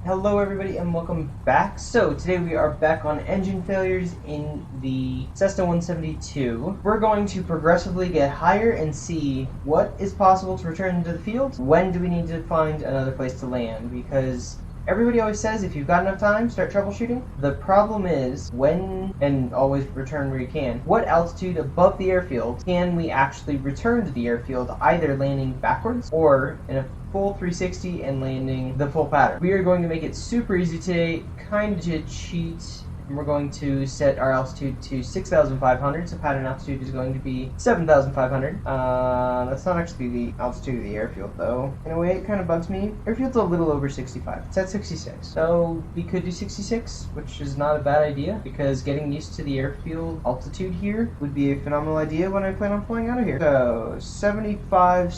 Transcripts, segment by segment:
Hello everybody and welcome back. So today we are back on engine failures in the Cessna 172. We're going to progressively get higher and see what is possible to return to the field. When do we need to find another place to land? Because everybody always says if you've got enough time, start troubleshooting. The problem is when, and always return where you can, what altitude above the airfield can we actually return to the airfield, either landing backwards or in a full 360 and landing the full pattern. We are going to make it super easy today, kind of to cheat. We're going to set our altitude to 6,500, so pattern altitude is going to be 7,500. That's not actually the altitude of the airfield, though. In a way, it kind of bugs me. Airfield's a little over 65. It's at 66. So we could do 66, which is not a bad idea, because getting used to the airfield altitude here would be a phenomenal idea when I plan on flying out of here. So 65,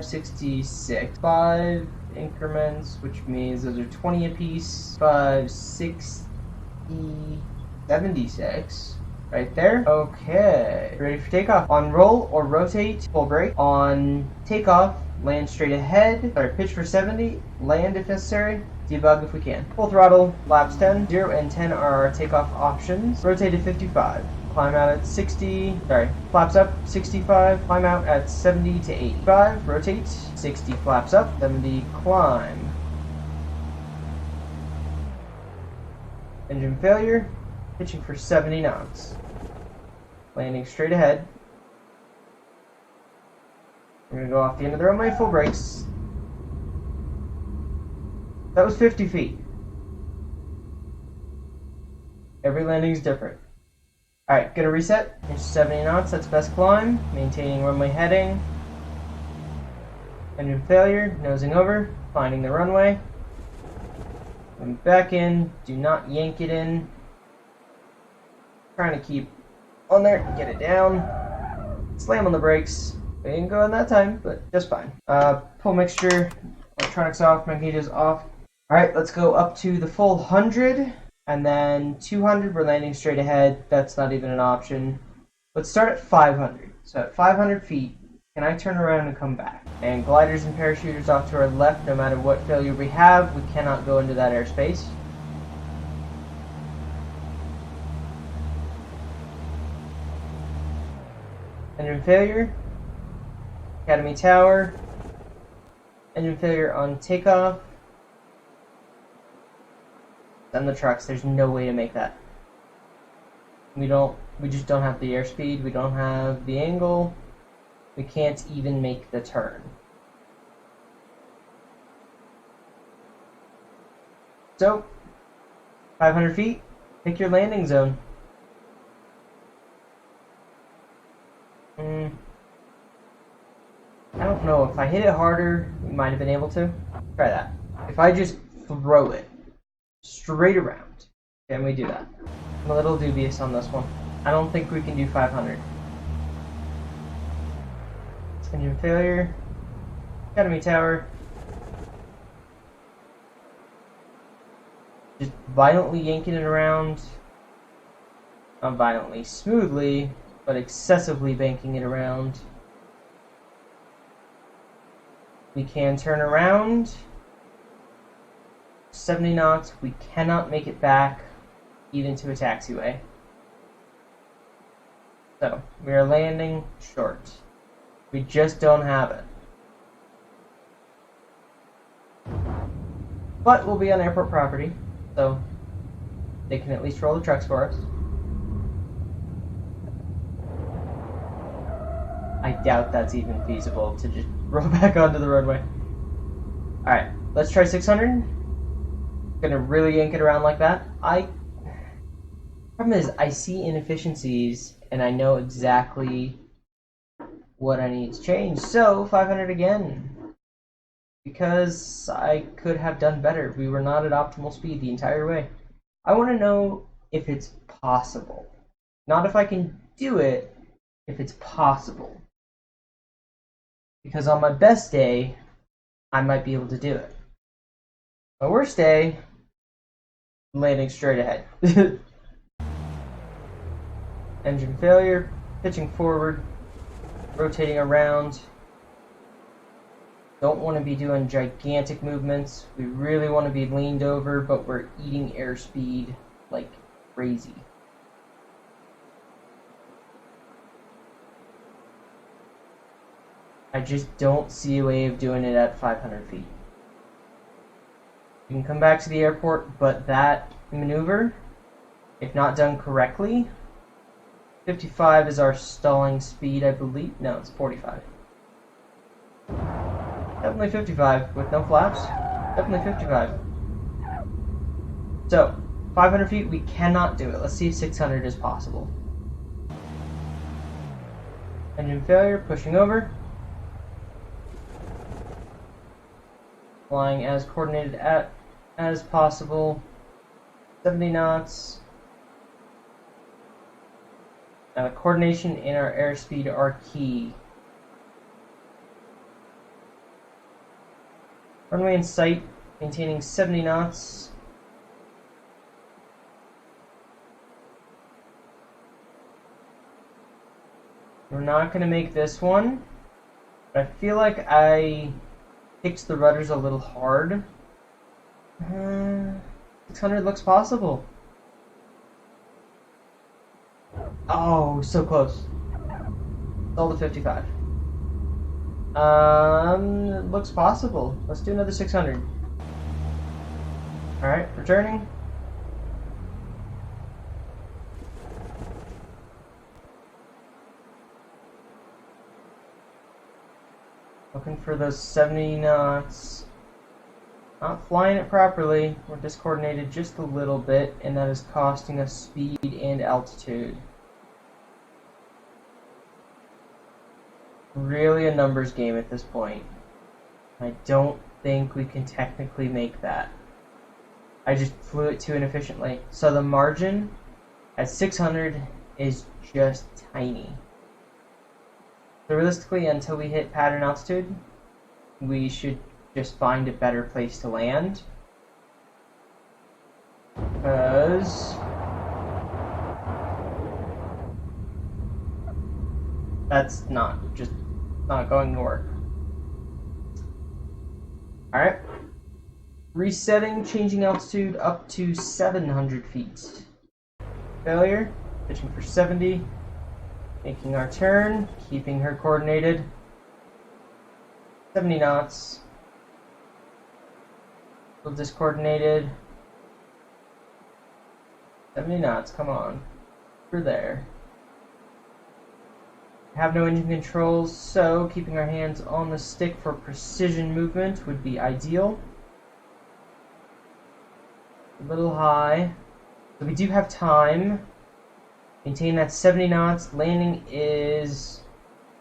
66. 5 increments, which means those are 20 apiece. 5, 60, 76. Right there. Okay. Ready for takeoff. On roll or rotate, full brake. On takeoff, land straight ahead. Pitch for 70. Land if necessary. Debug if we can. Full throttle, laps 10. 0 and 10 are our takeoff options. Rotate at 55. Climb out at 60, flaps up, 65, climb out at 70 to 85, rotate, 60 flaps up, 70 climb. Engine failure, pitching for 70 knots. Landing straight ahead. We're going to go off the end of the runway, full brakes. That was 50 feet. Every landing is different. Alright, gonna reset. Here's 70 knots, that's best climb. Maintaining runway heading. Engine failure, nosing over, finding the runway. Going back in, do not yank it in. Trying to keep on there, get it down. Slam on the brakes. We didn't go in that time, but just fine. Pull mixture, electronics off, magneto's off. Alright, let's go up to the full 100. And then 200, we're landing straight ahead. That's not even an option. Let's start at 500. So at 500 feet, can I turn around and come back? And gliders and parachuters off to our left. No matter what failure we have, we cannot go into that airspace. Engine failure. Academy Tower. Engine failure on takeoff. And the trucks, there's no way to make that. We just don't have the airspeed, we don't have the angle, we can't even make the turn. So, 500 feet, pick your landing zone. I don't know, if I hit it harder, we might have been able to. Try that. If I just throw it straight around, can we do that? I'm a little dubious on this one. I don't think we can do 500. Engine failure. Academy Tower. Just violently yanking it around. Not violently, smoothly, but excessively banking it around. We can turn around. 70 knots, we cannot make it back even to a taxiway. So, we are landing short. We just don't have it. But we'll be on airport property, so they can at least roll the trucks for us. I doubt that's even feasible to just roll back onto the roadway. Alright, let's try 600. Gonna really yank it around like that. Problem is, I see inefficiencies and I know exactly what I need to change. So 500 again, because I could have done better. We were not at optimal speed the entire way. I want to know if it's possible, not if I can do it, if it's possible. Because on my best day, I might be able to do it. My worst day, I'm landing straight ahead. Engine failure, pitching forward, rotating around. Don't want to be doing gigantic movements. We really want to be leaned over, but we're eating airspeed like crazy. I just don't see a way of doing it at 500 feet. You can come back to the airport, but that maneuver, if not done correctly, 55 is our stalling speed, I believe. No, it's 45. Definitely 55 with no flaps. Definitely 55. So, 500 feet, we cannot do it. Let's see if 600 is possible. Engine failure, pushing over. Flying as coordinated as possible. 70 knots. Now, the coordination and our airspeed are key. Runway in sight, maintaining 70 knots. We're not going to make this one, but I feel like I kicked the rudders a little hard. 600 looks possible. Oh, so close. All to 55. It looks possible. Let's do another 600. Alright, returning. Looking for those 70 knots. Not flying it properly. We're discoordinated just a little bit, and that is costing us speed and altitude. Really a numbers game at this point. I don't think we can technically make that. I just flew it too inefficiently. So the margin at 600 is just tiny. So realistically, until we hit pattern altitude, we should just find a better place to land. Because that's not going to work. Alright. Resetting, changing altitude up to 700 feet. Failure, pitching for 70. Making our turn, keeping her coordinated. 70 knots. Still discoordinated. 70 knots, come on. We're there. Have no engine controls, so keeping our hands on the stick for precision movement would be ideal. A little high. So we do have time. Maintain that 70 knots. Landing is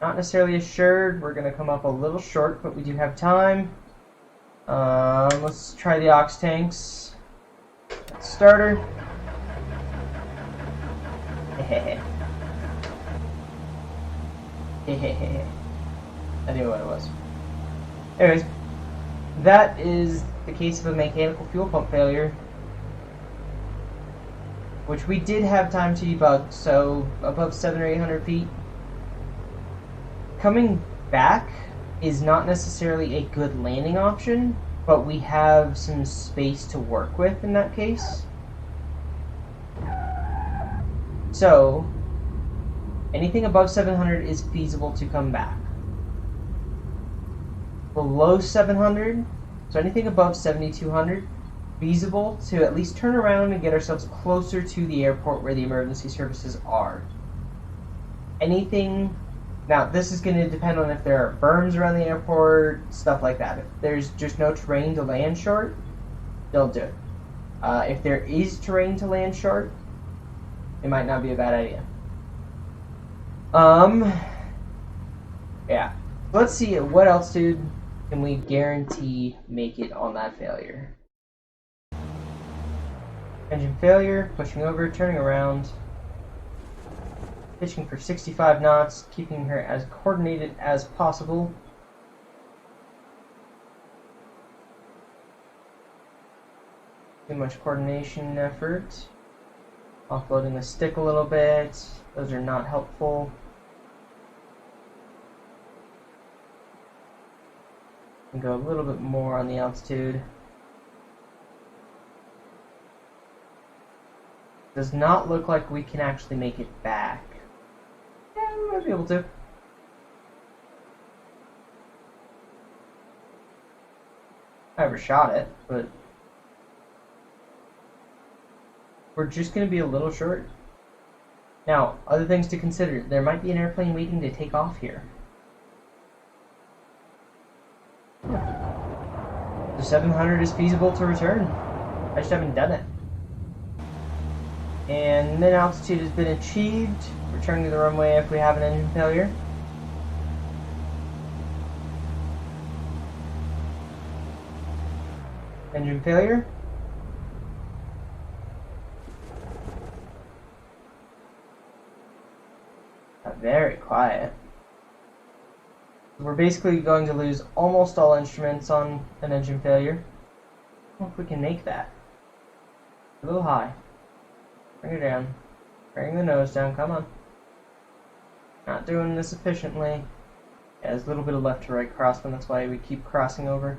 not necessarily assured. We're going to come up a little short, but we do have time. Let's try the aux tanks. Starter. Hehehe. Hehehe. I knew what it was. Anyways, that is the case of a mechanical fuel pump failure, which we did have time to debug, so above 700 or 800 feet. Coming back is not necessarily a good landing option, but we have some space to work with in that case. So, anything above 700 is feasible to come back. Below 700, so anything above 7,200, feasible to at least turn around and get ourselves closer to the airport where the emergency services are. Anything, now this is going to depend on if there are berms around the airport, stuff like that. If there's just no terrain to land short, don't do it. If there is terrain to land short, it might not be a bad idea. Yeah. Let's see at what altitude can we guarantee make it on that failure. Engine failure, pushing over, turning around, pitching for 65 knots, keeping her as coordinated as possible. Too much coordination effort. Offloading the stick a little bit. Those are not helpful. And go a little bit more on the altitude. Does not look like we can actually make it back. Yeah, we might be able to. I overshot it, but we're just going to be a little short. Now, other things to consider. There might be an airplane waiting to take off here. The 700 is feasible to return. I just haven't done it. And min altitude has been achieved. Returning to the runway if we have an engine failure. Engine failure. Very quiet. We're basically going to lose almost all instruments on an engine failure. I don't know if we can make that. A little high. Bring it down. Bring the nose down. Come on. Not doing this efficiently. Yeah, there's a little bit of left to right crosswind. That's why we keep crossing over.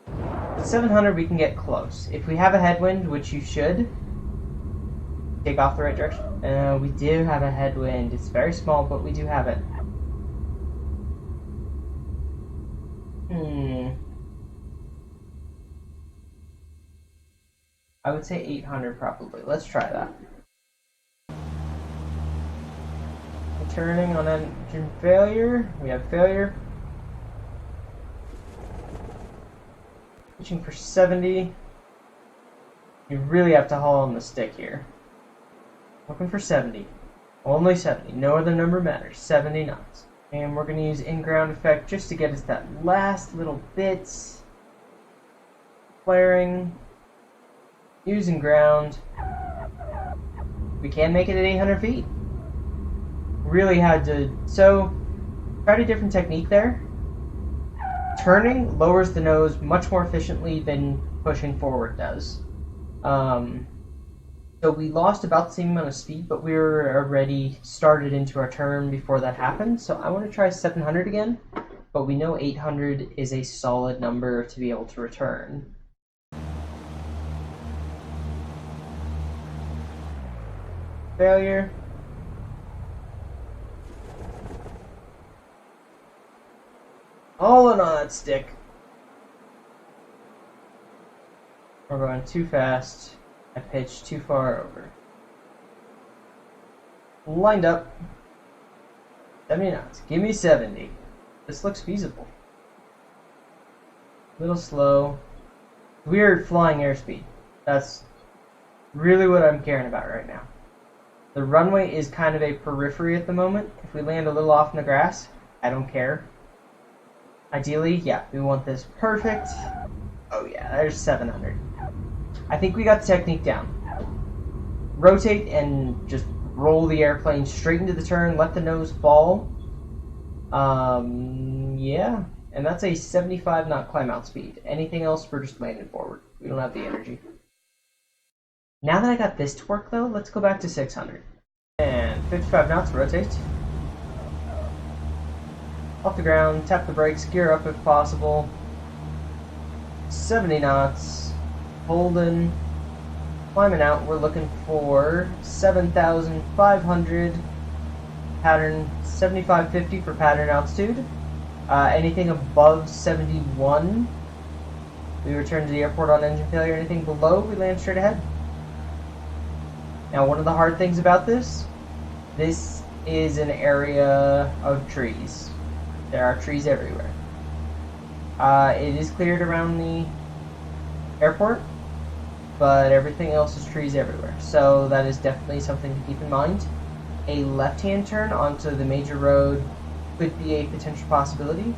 With 700 we can get close. If we have a headwind, which you should, take off the right direction. We do have a headwind. It's very small, but we do have it. I would say 800 probably. Let's try that. Returning on engine failure. We have failure. Reaching for 70. You really have to haul on the stick here. Looking for 70. Only 70. No other number matters. 70 knots. And we're going to use in-ground effect just to get us that last little bit. Flaring. Using ground. We can make it at 800 feet. Really had to... So, tried a different technique there. Turning lowers the nose much more efficiently than pushing forward does. So we lost about the same amount of speed, but we were already started into our turn before that happened. So I want to try 700 again, but we know 800 is a solid number to be able to return. Failure. All in on that stick. We're going too fast. I pitched too far over. Lined up. 70 knots. Give me 70. This looks feasible. A little slow. Weird flying airspeed. That's really what I'm caring about right now. The runway is kind of a periphery at the moment. If we land a little off in the grass, I don't care. Ideally, yeah, we want this perfect. Oh yeah, there's 700. I think we got the technique down. Rotate and just roll the airplane straight into the turn, let the nose fall. Yeah, and that's a 75 knot climb out speed. Anything else, we're just landing forward. We don't have the energy. Now that I got this to work though, let's go back to 600. And 55 knots, rotate. Off the ground, tap the brakes, gear up if possible. 70 knots, holding, climbing out. We're looking for 7,500 pattern, 7,550 for pattern altitude. Anything above 71, we return to the airport on engine failure. Anything below, we land straight ahead. Now, one of the hard things about this is an area of trees. There are trees everywhere. It is cleared around the airport, but everything else is trees everywhere. So that is definitely something to keep in mind. A left-hand turn onto the major road could be a potential possibility.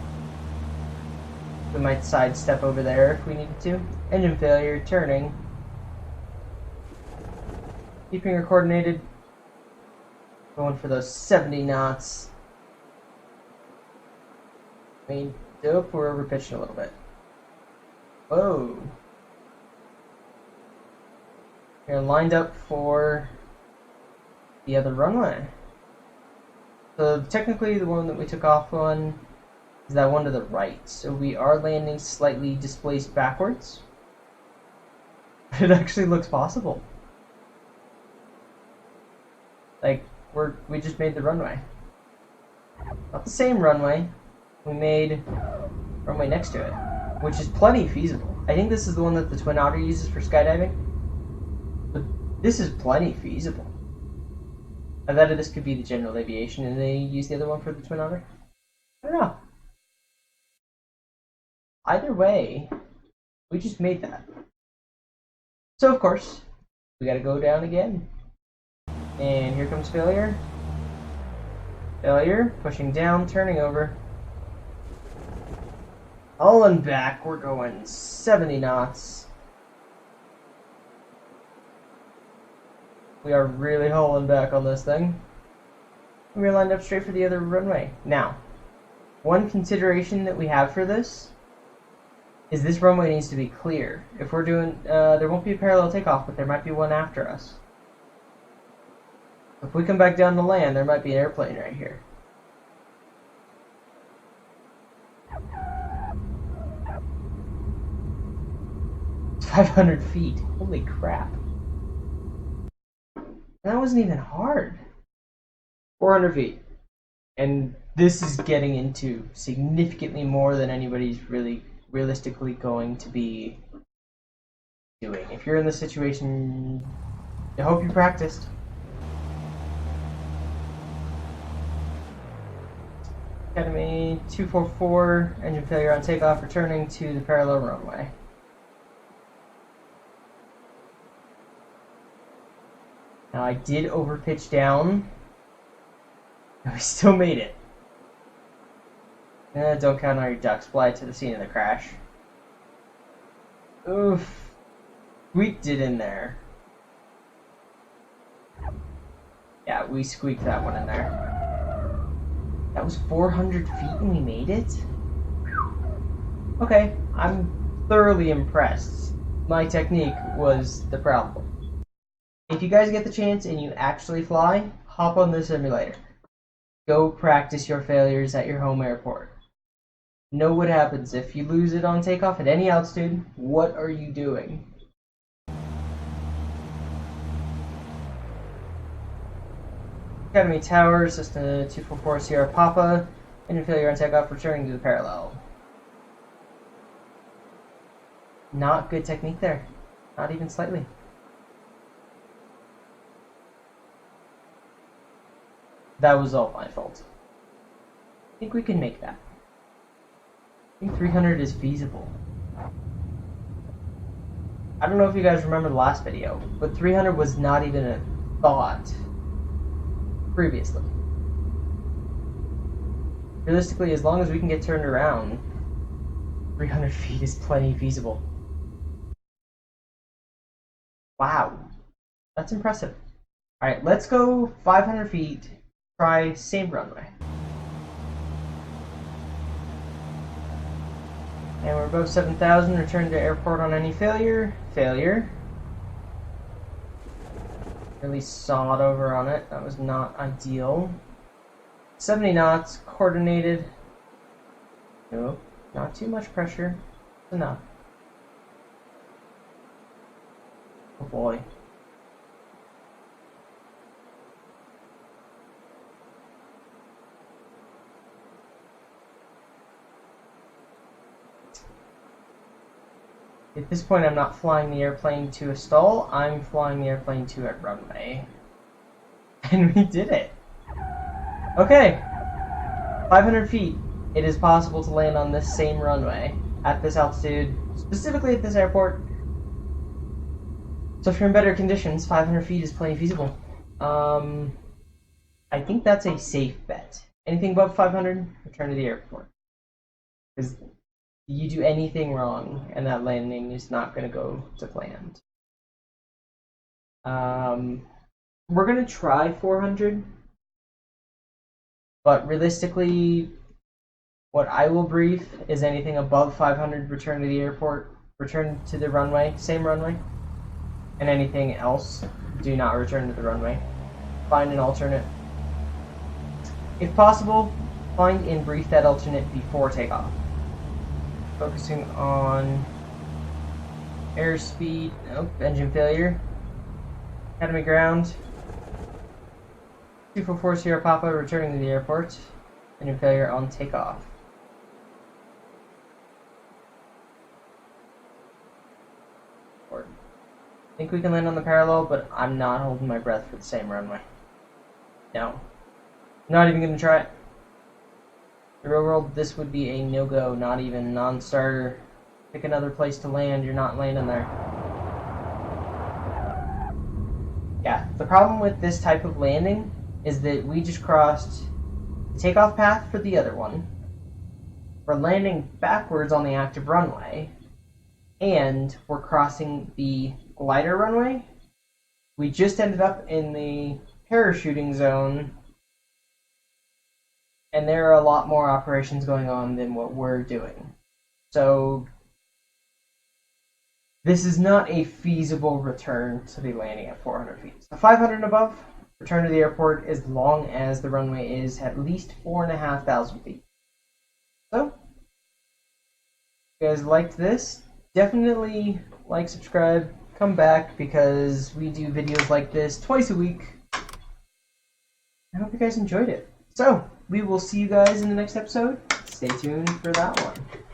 We might sidestep over there if we needed to. Engine failure, turning. Keeping her coordinated. Going for those 70 knots. I mean, dope, we're over pitching a little bit. Whoa. We're lined up for the other runway. So technically the one that we took off on is that one to the right. So we are landing slightly displaced backwards. It actually looks possible. Like, we just made the runway. Not the same runway. We made runway next to it, which is plenty feasible. I think this is the one that the Twin Otter uses for skydiving. But this is plenty feasible. I bet this could be the general aviation and they use the other one for the Twin Otter. I don't know. Either way, we just made that. So of course, we gotta go down again. And here comes failure. Failure, pushing down, turning over. Hauling back, we're going 70 knots. We are really hauling back on this thing. We're lined up straight for the other runway. Now, one consideration that we have for this is this runway needs to be clear. If we're doing, there won't be a parallel takeoff, but there might be one after us. If we come back down to land, there might be an airplane right here. It's 500 feet. Holy crap. That wasn't even hard. 400 feet. And this is getting into significantly more than anybody's really realistically going to be doing. If you're in this situation, I hope you practiced. Academy 244, engine failure on takeoff, returning to the parallel runway. Now I did overpitch down, and we still made it. Don't count on your ducks, fly to the scene of the crash. Oof. Squeaked it in there. Yeah, we squeaked that one in there. That was 400 feet and we made it? Okay, I'm thoroughly impressed. My technique was the problem. If you guys get the chance and you actually fly, hop on the simulator. Go practice your failures at your home airport. Know what happens if you lose it on takeoff at any altitude. What are you doing? Academy Tower, Cessna 244 Sierra Papa, engine failure on takeoff, returning to the parallel. Not good technique there. Not even slightly. That was all my fault. I think we can make that. I think 300 is feasible. I don't know if you guys remember the last video, but 300 was not even a thought previously. Realistically, as long as we can get turned around, 300 feet is plenty feasible. Wow, that's impressive. Alright, let's go 500 feet, try same runway. And we're above 7,000, return to airport on any failure. Failure. Really sawed over on it. That was not ideal. 70 knots, coordinated. Nope, not too much pressure. Enough. Oh boy. At this point, I'm not flying the airplane to a stall, I'm flying the airplane to a runway. And we did it! Okay! 500 feet. It is possible to land on this same runway, at this altitude, specifically at this airport. So if you're in better conditions, 500 feet is plenty feasible. I think that's a safe bet. Anything above 500, return to the airport. Because you do anything wrong, and that landing is not going to go to plan. We're going to try 400, but realistically, what I will brief is anything above 500, return to the airport, return to the runway, same runway, and anything else, do not return to the runway. Find an alternate. If possible, find and brief that alternate before takeoff. Focusing on airspeed. Nope, engine failure. Academy ground. 244 Sierra Papa returning to the airport. Engine failure on takeoff. I think we can land on the parallel, but I'm not holding my breath for the same runway. No. I'm not even going to try it. In the real world, this would be a no-go, not even non-starter. Pick another place to land, you're not landing there. Yeah, the problem with this type of landing is that we just crossed the takeoff path for the other one. We're landing backwards on the active runway, and we're crossing the glider runway. We just ended up in the parachuting zone, and there are a lot more operations going on than what we're doing. So this is not a feasible return to be landing at 400 feet. So 500 and above, return to the airport as long as the runway is at least 4,500 feet. So, if you guys liked this, definitely like, subscribe, come back, because we do videos like this twice a week. I hope you guys enjoyed it. So, we will see you guys in the next episode. Stay tuned for that one.